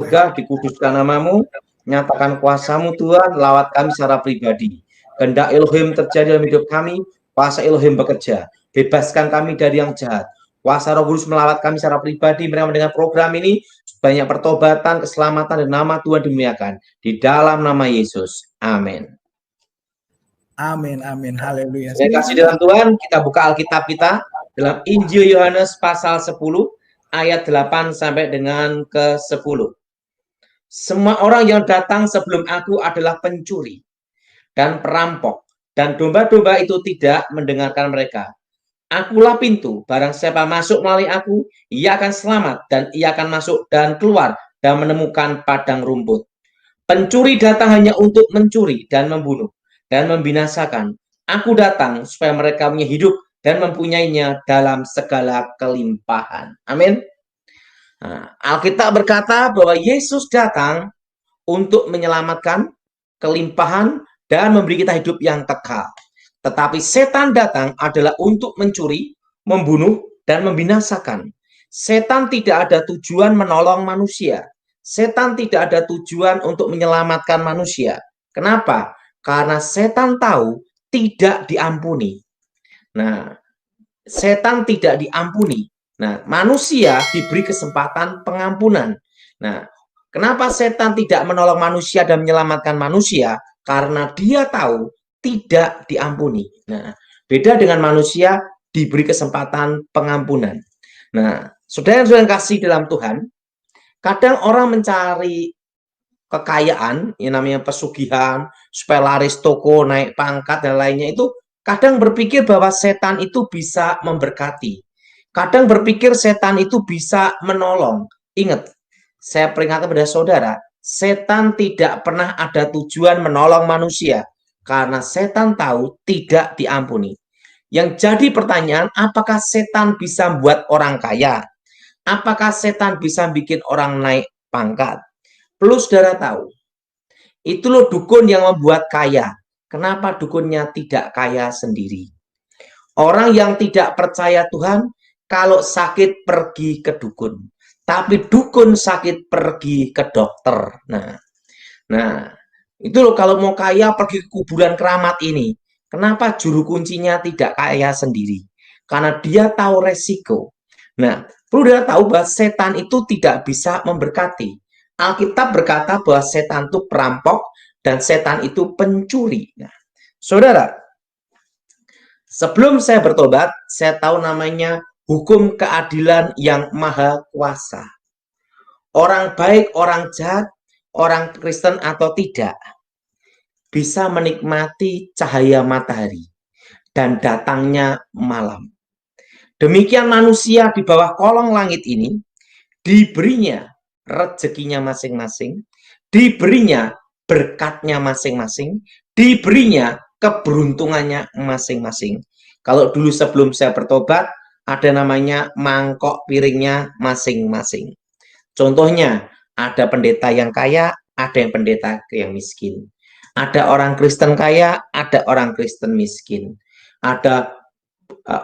surga, dikuduskan namamu, nyatakan kuasamu Tuhan, lawat kami secara pribadi. Kehendak Elohim terjadi dalam hidup kami, kuasa Elohim bekerja. Bebaskan kami dari yang jahat. Kuasa Roh Kudus melawat kami secara pribadi, mereka mendengar program ini, banyak pertobatan, keselamatan, dan nama Tuhan dimuliakan. Di dalam nama Yesus. Amin. Amin, amin, haleluya. Terima kasih dalam Tuhan, kita buka Alkitab kita dalam Injil Yohanes pasal 10 ayat 8 sampai dengan ke 10. Semua orang yang datang sebelum aku adalah pencuri dan perampok, dan domba-domba itu tidak mendengarkan mereka. Akulah pintu, barang siapa masuk melalui aku, ia akan selamat, dan ia akan masuk dan keluar dan menemukan padang rumput. Pencuri datang hanya untuk mencuri dan membunuh dan membinasakan. Aku datang supaya mereka punya hidup dan mempunyainya dalam segala kelimpahan. Amin. Nah, Alkitab berkata bahwa Yesus datang untuk menyelamatkan, kelimpahan, dan memberi kita hidup yang kekal. Tetapi setan datang adalah untuk mencuri, membunuh, dan membinasakan. Setan tidak ada tujuan menolong manusia. Setan tidak ada tujuan untuk menyelamatkan manusia. Kenapa? Karena setan tahu tidak diampuni. Nah, setan tidak diampuni. Nah, manusia diberi kesempatan pengampunan. Nah, kenapa setan tidak menolong manusia dan menyelamatkan manusia? Karena dia tahu tidak diampuni. Nah, beda dengan manusia diberi kesempatan pengampunan. Nah, saudara-saudara yang kasih dalam Tuhan, kadang orang mencari kekayaan, yang namanya pesugihan, supaya laris toko, naik pangkat, dan lainnya itu, kadang berpikir bahwa setan itu bisa memberkati. Kadang berpikir setan itu bisa menolong. Ingat, saya peringatkan kepada saudara, setan tidak pernah ada tujuan menolong manusia, karena setan tahu tidak diampuni. Yang jadi pertanyaan, apakah setan bisa membuat orang kaya? Apakah setan bisa bikin orang naik pangkat? Perlu saudara tahu, itu loh dukun yang membuat kaya. Kenapa dukunnya tidak kaya sendiri? Orang yang tidak percaya Tuhan, kalau sakit pergi ke dukun. Tapi dukun sakit pergi ke dokter. Nah, itu loh kalau mau kaya pergi ke kuburan keramat ini. Kenapa juru kuncinya tidak kaya sendiri? Karena dia tahu resiko. Nah, perlu dia tahu bahwa setan itu tidak bisa memberkati. Alkitab berkata bahwa setan itu perampok dan setan itu pencuri. Nah, saudara, sebelum saya bertobat, saya tahu namanya hukum keadilan yang maha kuasa. Orang baik, orang jahat, orang Kristen atau tidak, bisa menikmati cahaya matahari dan datangnya malam. Demikian manusia di bawah kolong langit ini diberinya rezekinya masing-masing, diberinya berkatnya masing-masing, diberinya keberuntungannya masing-masing. Kalau dulu sebelum saya bertobat, ada namanya mangkok piringnya masing-masing. Contohnya, ada pendeta yang kaya, ada yang pendeta yang miskin. Ada orang Kristen kaya, ada orang Kristen miskin. Ada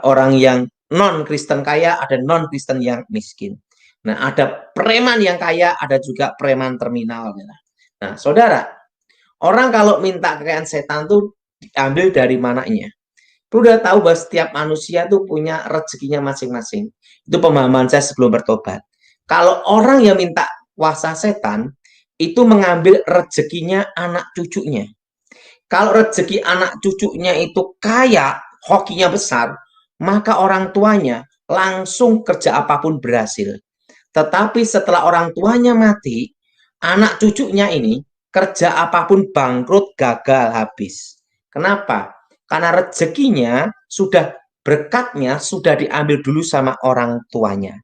orang yang non-Kristen kaya, ada non-Kristen yang miskin. Nah, ada preman yang kaya, ada juga preman terminal. Nah, saudara, orang kalau minta kekayaan setan itu diambil dari mananya. Perlu udah tahu bahwa setiap manusia tuh punya rezekinya masing-masing. Itu pemahaman saya sebelum bertobat. Kalau orang yang minta kuasa setan, itu mengambil rezekinya anak cucunya. Kalau rezeki anak cucunya itu kaya, hokinya besar, maka orang tuanya langsung kerja apapun berhasil. Tetapi setelah orang tuanya mati, anak cucunya ini kerja apapun bangkrut, gagal, habis. Kenapa? Karena rezekinya sudah, berkatnya sudah diambil dulu sama orang tuanya.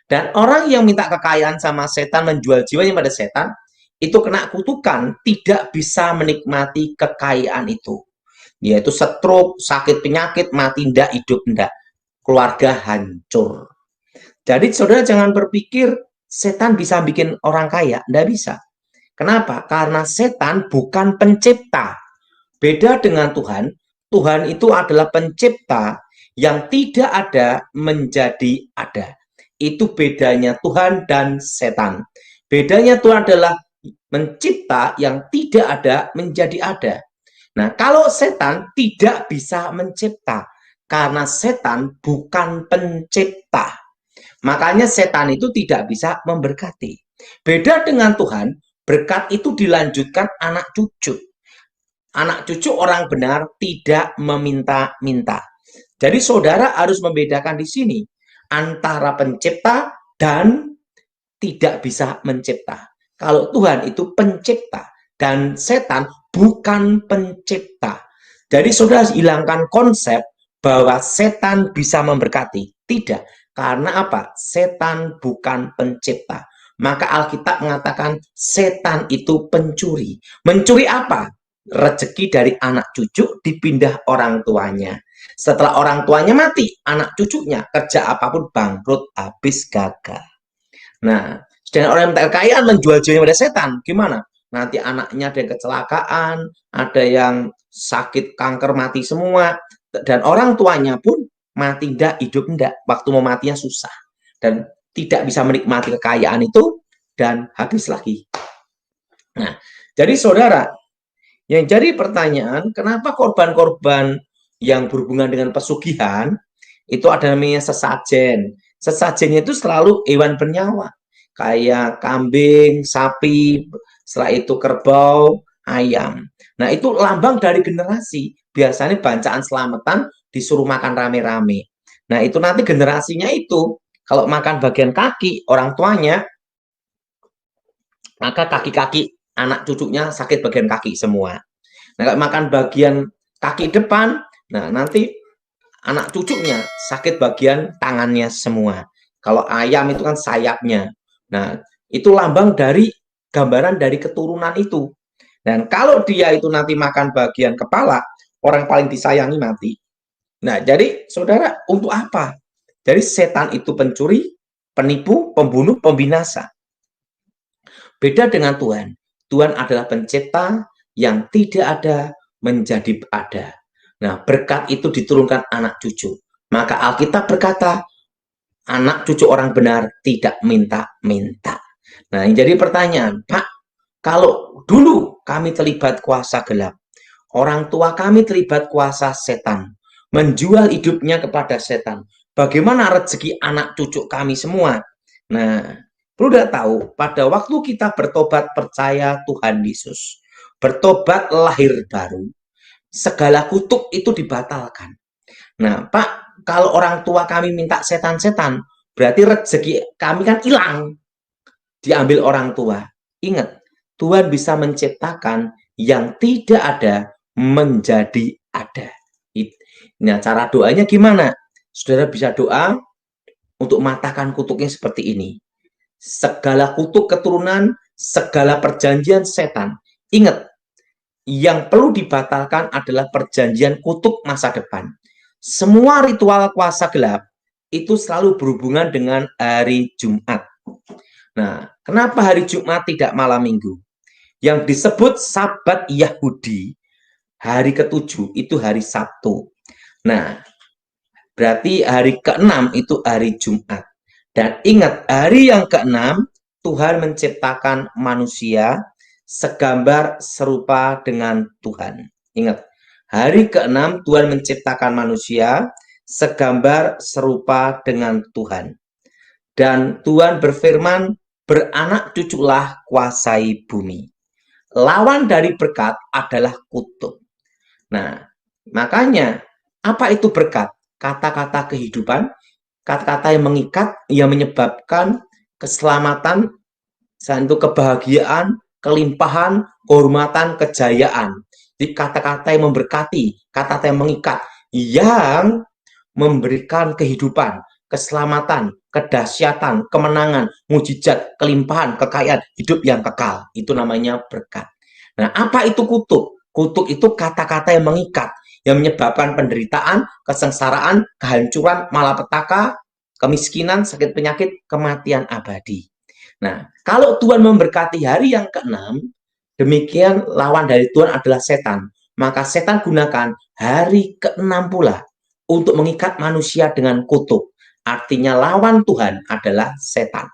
Dan orang yang minta kekayaan sama setan, menjual jiwanya pada setan, itu kena kutukan, tidak bisa menikmati kekayaan itu. Yaitu stroke, sakit penyakit, mati ndak, hidup ndak. Keluarga hancur. Jadi saudara jangan berpikir setan bisa bikin orang kaya, ndak bisa. Kenapa? Karena setan bukan pencipta. Beda dengan Tuhan, Tuhan itu adalah pencipta yang tidak ada menjadi ada. Itu bedanya Tuhan dan setan. Bedanya Tuhan adalah mencipta yang tidak ada menjadi ada. Nah, kalau setan tidak bisa mencipta, karena setan bukan pencipta. Makanya setan itu tidak bisa memberkati. Beda dengan Tuhan, berkat itu dilanjutkan anak cucu. Anak cucu orang benar tidak meminta-minta. Jadi saudara harus membedakan di sini antara pencipta dan tidak bisa mencipta. Kalau Tuhan itu pencipta dan setan bukan pencipta. Jadi saudara hilangkan konsep bahwa setan bisa memberkati. Tidak. Karena apa? Setan bukan pencipta. Maka Alkitab mengatakan setan itu pencuri. Mencuri apa? Rezeki dari anak cucu dipindah orang tuanya. Setelah orang tuanya mati, anak cucunya kerja apapun bangkrut, habis, gagal. Nah, sedangkan orang yang minta kekayaan menjual jiwanya pada setan, gimana? Nanti anaknya ada yang kecelakaan, ada yang sakit kanker mati semua, dan orang tuanya pun mati enggak, hidup enggak, waktu mau matinya susah, dan tidak bisa menikmati kekayaan itu, dan habis lagi. Nah, jadi saudara, yang jadi pertanyaan, kenapa korban-korban yang berhubungan dengan pesugihan, itu ada namanya sesajen. Sesajennya itu selalu hewan bernyawa. Kayak kambing, sapi, setelah itu kerbau, ayam. Nah, itu lambang dari generasi. Biasanya bacaan selamatan disuruh makan rame-rame. Nah, itu nanti generasinya itu, kalau makan bagian kaki orang tuanya, maka kaki-kaki anak cucunya sakit bagian kaki semua. Nah, kalau makan bagian kaki depan, nah nanti anak cucunya sakit bagian tangannya semua. Kalau ayam itu kan sayapnya. Nah, itu lambang dari gambaran dari keturunan itu. Dan kalau dia itu nanti makan bagian kepala, orang paling disayangi mati. Nah, jadi saudara, untuk apa? Jadi setan itu pencuri, penipu, pembunuh, pembinasa. Beda dengan Tuhan. Tuhan adalah pencipta yang tidak ada menjadi ada. Nah, berkat itu diturunkan anak cucu. Maka Alkitab berkata, anak cucu orang benar tidak minta-minta. Nah, yang jadi pertanyaan, Pak, kalau dulu kami terlibat kuasa gelap, orang tua kami terlibat kuasa setan, menjual hidupnya kepada setan, bagaimana rezeki anak cucu kami semua? Nah, perlu udah tahu, pada waktu kita bertobat percaya Tuhan Yesus, bertobat lahir baru, segala kutuk itu dibatalkan. Nah, Pak, kalau orang tua kami minta setan-setan, berarti rezeki kami kan hilang, diambil orang tua. Ingat, Tuhan bisa menciptakan yang tidak ada menjadi ada. Nah, cara doanya gimana? Saudara bisa doa untuk matahkan kutuknya seperti ini. Segala kutuk keturunan, segala perjanjian setan. Ingat, yang perlu dibatalkan adalah perjanjian kutuk masa depan. Semua ritual kuasa gelap itu selalu berhubungan dengan hari Jumat. Nah, kenapa hari Jumat tidak malam minggu? Yang disebut Sabat Yahudi, hari ke-7 itu hari Sabtu. Nah, berarti hari ke-6 itu hari Jumat. Dan ingat, hari yang ke-6 Tuhan menciptakan manusia segambar serupa dengan Tuhan. Ingat, hari ke-6 Tuhan menciptakan manusia segambar serupa dengan Tuhan. Dan Tuhan berfirman, beranak cuculah kuasai bumi. Lawan dari berkat adalah kutuk. Nah, makanya apa itu berkat? Kata-kata kehidupan, kata-kata yang mengikat, yang menyebabkan keselamatan, itu kebahagiaan, kelimpahan, kehormatan, kejayaan. Jadi kata-kata yang memberkati, kata-kata yang mengikat, yang memberikan kehidupan, keselamatan, kedahsyatan, kemenangan, mujizat, kelimpahan, kekayaan, hidup yang kekal. Itu namanya berkat. Nah, apa itu kutuk? Kutuk itu kata-kata yang mengikat, yang menyebabkan penderitaan, kesengsaraan, kehancuran, malapetaka, kemiskinan, sakit penyakit, kematian abadi. Nah, kalau Tuhan memberkati hari yang ke-6, demikian lawan dari Tuhan adalah setan. Maka setan gunakan hari ke-6 pula untuk mengikat manusia dengan kutuk. Artinya lawan Tuhan adalah setan.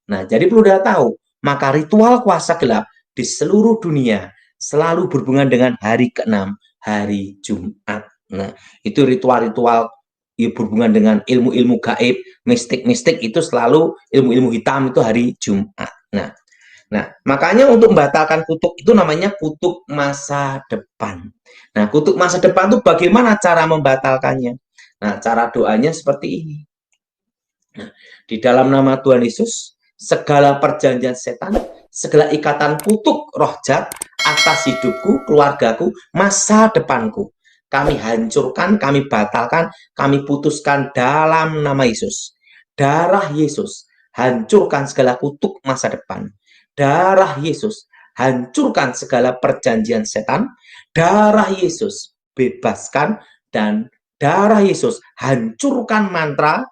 Nah, jadi perlu tahu, maka ritual kuasa gelap di seluruh dunia selalu berhubungan dengan hari ke-6, hari Jumat. Nah, itu ritual-ritual yang berhubungan dengan ilmu-ilmu gaib, mistik-mistik itu selalu ilmu-ilmu hitam itu hari Jumat. Nah, makanya untuk membatalkan kutuk itu namanya kutuk masa depan. Nah, kutuk masa depan itu bagaimana cara membatalkannya? Nah, cara doanya seperti ini. Nah, di dalam nama Tuhan Yesus, segala perjanjian setan, segala ikatan kutuk roh jahat atas hidupku, keluargaku, masa depanku, kami hancurkan, kami batalkan, kami putuskan dalam nama Yesus. Darah Yesus, hancurkan segala kutuk masa depan. Darah Yesus, hancurkan segala perjanjian setan. Darah Yesus, bebaskan. Dan darah Yesus, hancurkan mantra,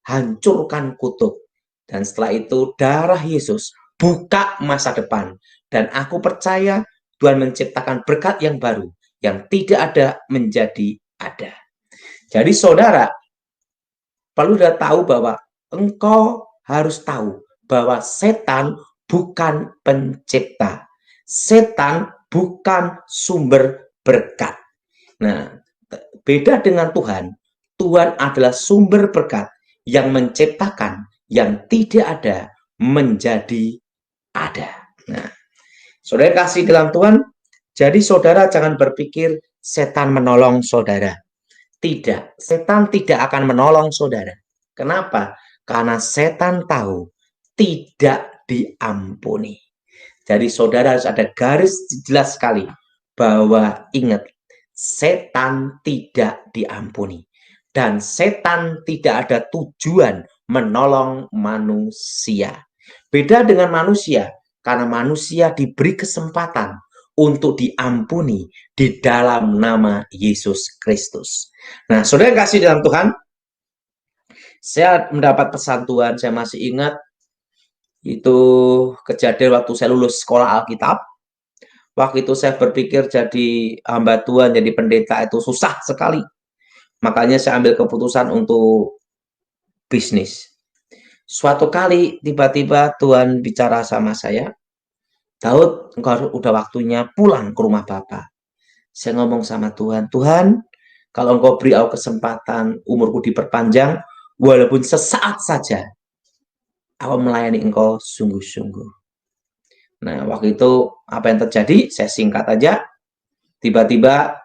hancurkan kutuk. Dan setelah itu darah Yesus buka masa depan. Dan aku percaya Tuhan menciptakan berkat yang baru, yang tidak ada menjadi ada. Jadi saudara, perlu sudah tahu bahwa engkau harus tahu bahwa setan bukan pencipta. Setan bukan sumber berkat. Nah, beda dengan Tuhan. Tuhan adalah sumber berkat yang menciptakan yang tidak ada menjadi ada. Nah, saudara kasih dalam Tuhan, jadi saudara jangan berpikir setan menolong saudara. Tidak, setan tidak akan menolong saudara. Kenapa? Karena setan tahu tidak diampuni. Jadi saudara harus ada garis jelas sekali bahwa ingat, setan tidak diampuni. Dan setan tidak ada tujuan menolong manusia. Beda dengan manusia, karena manusia diberi kesempatan untuk diampuni di dalam nama Yesus Kristus. Nah, saudara kasih dalam Tuhan, saya mendapat pesan Tuhan, saya masih ingat, itu kejadian waktu saya lulus sekolah Alkitab. Waktu itu saya berpikir jadi hamba Tuhan, jadi pendeta itu susah sekali. Makanya saya ambil keputusan untuk bisnis. Suatu kali tiba-tiba Tuhan bicara sama saya, Daud, engkau udah waktunya pulang ke rumah Bapa. Saya ngomong sama Tuhan, Tuhan, kalau engkau beri aku kesempatan, umurku diperpanjang, walaupun sesaat saja, aku melayani engkau sungguh-sungguh. Nah, waktu itu apa yang terjadi? Saya singkat aja. Tiba-tiba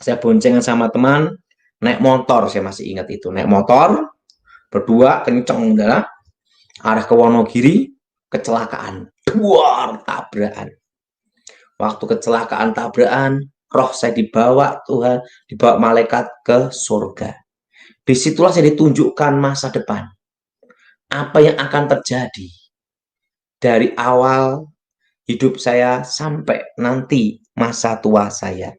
saya boncengan sama teman, naik motor, saya masih ingat itu. Naik motor, berdua, kenceng, arah ke Wonogiri, kecelakaan. Duar, tabrakan. Waktu kecelakaan tabrakan, roh saya dibawa Tuhan, dibawa malaikat ke surga. Disitulah saya ditunjukkan masa depan. Apa yang akan terjadi dari awal hidup saya sampai nanti masa tua saya.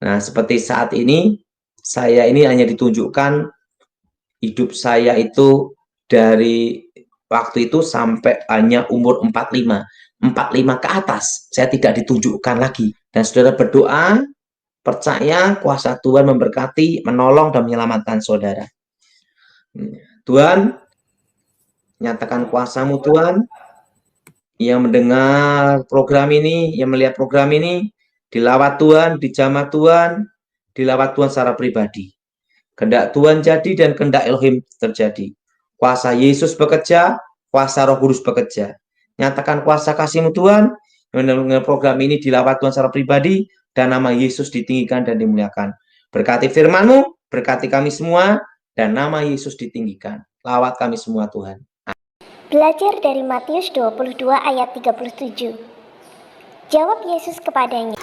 Nah, seperti saat ini, saya ini hanya ditunjukkan hidup saya itu dari waktu itu sampai hanya umur 45. 45 ke atas, saya tidak ditunjukkan lagi. Dan saudara berdoa, percaya kuasa Tuhan memberkati, menolong, dan menyelamatkan saudara. Tuhan, nyatakan kuasa-Mu Tuhan, yang mendengar program ini, yang melihat program ini, dilawat Tuhan, dijamah Tuhan, dilawat Tuhan secara pribadi. Kehendak Tuhan jadi dan kehendak Elohim terjadi. Kuasa Yesus bekerja, kuasa Roh Kudus bekerja. Nyatakan kuasa kasih-Mu Tuhan, yang mendengar program ini dilawat Tuhan secara pribadi, dan nama Yesus ditinggikan dan dimuliakan. Berkati firman-Mu, berkati kami semua, dan nama Yesus ditinggikan. Lawat kami semua Tuhan. Belajar dari Matius 22 ayat 37. Jawab Yesus kepadanya,